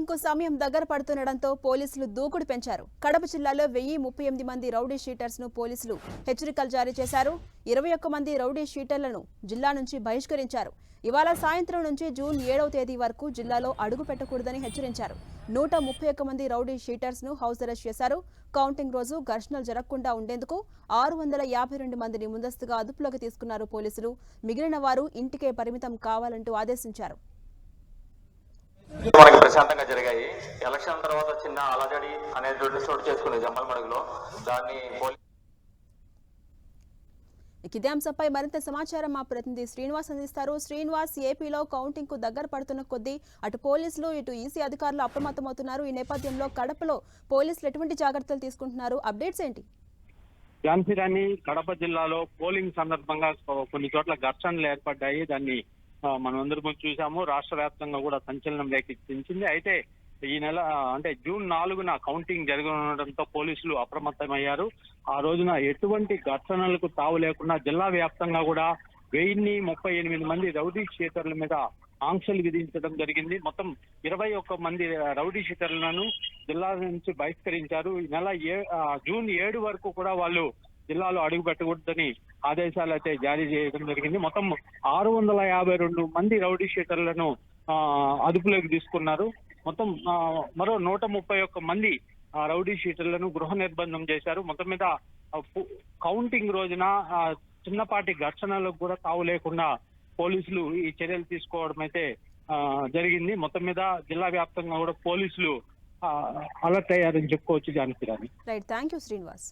కు సమయం దగ్గర పడుతుండటంతో పోలీసులు దూకుడు పెంచారు. కడప జిల్లాలో 1038 మంది రౌడీ షీటర్స్ ను పోలీసులు హెచ్చరికలు జారీ చేశారు. 21 మంది రౌడీ షీటర్లను జిల్లా నుంచి బహిష్కరించారు. ఇవాళ సాయంత్రం నుంచి జూన్ 7వ తేదీ వరకు జిల్లాలో అడుగు పెట్టకూడదని హెచ్చరించారు. 131 మంది రౌడీ షీటర్స్ ను హౌస్ అరెస్ట్ చేశారు. కౌంటింగ్ రోజు ఘర్షణలు జరగకుండా ఉండేందుకు 652 మందిని ముందస్తుగా అదుపులోకి తీసుకున్నారు పోలీసులు. మిగిలిన వారు ఇంటికే పరిమితం కావాలంటూ ఆదేశించారు. మనకి ప్రశాంతంగా జరిగాయి. ఎలక్షన్ తర్వాత చిన్న అలజడి అనేటువంటి చోటు చేసుకునే జమ్మలమడుగులో దాన్ని ఇదే అంశంపై మరింత సమాచారం మా ప్రతినిధి శ్రీనివాస్ అందిస్తారు. శ్రీనివాస్, ఏపీలో కౌంటింగ్ కు దగ్గర పడుతున్న కొద్దీ అటు పోలీసులు ఇటు ఈసీ అధికారులు అప్రమత్తమవుతున్నారు. ఈ నేపథ్యంలో కడపలో పోలీసులు ఎటువంటి జాగ్రత్తలు తీసుకుంటున్నారు? అప్డేట్స్ ఏంటి? ఝాన్సీ, కడప జిల్లాలో పోలింగ్ సందర్భంగా కొన్ని చోట్ల ఘర్షణలు ఏర్పడ్డాయి. దాన్ని మనమందరం చూసాము. రాష్ట్ర వ్యాప్తంగా కూడా సంచలనం రేకెత్తించింది. అయితే ఈ నెల అంటే జూన్ 4న కౌంటింగ్ జరగనుండటంతో పోలీసులు అప్రమత్తమయ్యారు. ఆ రోజున ఎటువంటి ఘర్షణలకు తావు లేకుండా జిల్లా వ్యాప్తంగా కూడా 1038 మంది రౌడీ షీటర్ల మీద ఆంక్షలు విధించడం జరిగింది. మొత్తం 21 మంది రౌడీ షీటర్లను జిల్లా నుంచి బహిష్కరించారు. ఈ నెల జూన్ 7 వరకు కూడా వాళ్ళు జిల్లాలో అడుగు పెట్టకూడదని ఆదేశాలు అయితే జారీ చేయడం జరిగింది. మొత్తం 652 మంది రౌడీ షీటర్లను అదుపులోకి తీసుకున్నారు. మొత్తం మరో 131 మంది రౌడీ షీటర్లను గృహ నిర్బంధం చేశారు. మొత్తం మీద కౌంటింగ్ రోజున చిన్నపాటి ఘర్షణలకు కూడా తావు లేకుండా పోలీసులు ఈ చర్యలు తీసుకోవడం అయితే జరిగింది. మొత్తం మీద జిల్లా వ్యాప్తంగా కూడా పోలీసులు అలర్ట్ అయ్యారని చెప్పుకోవచ్చు. Jhansi. Right, thank you Srinivas.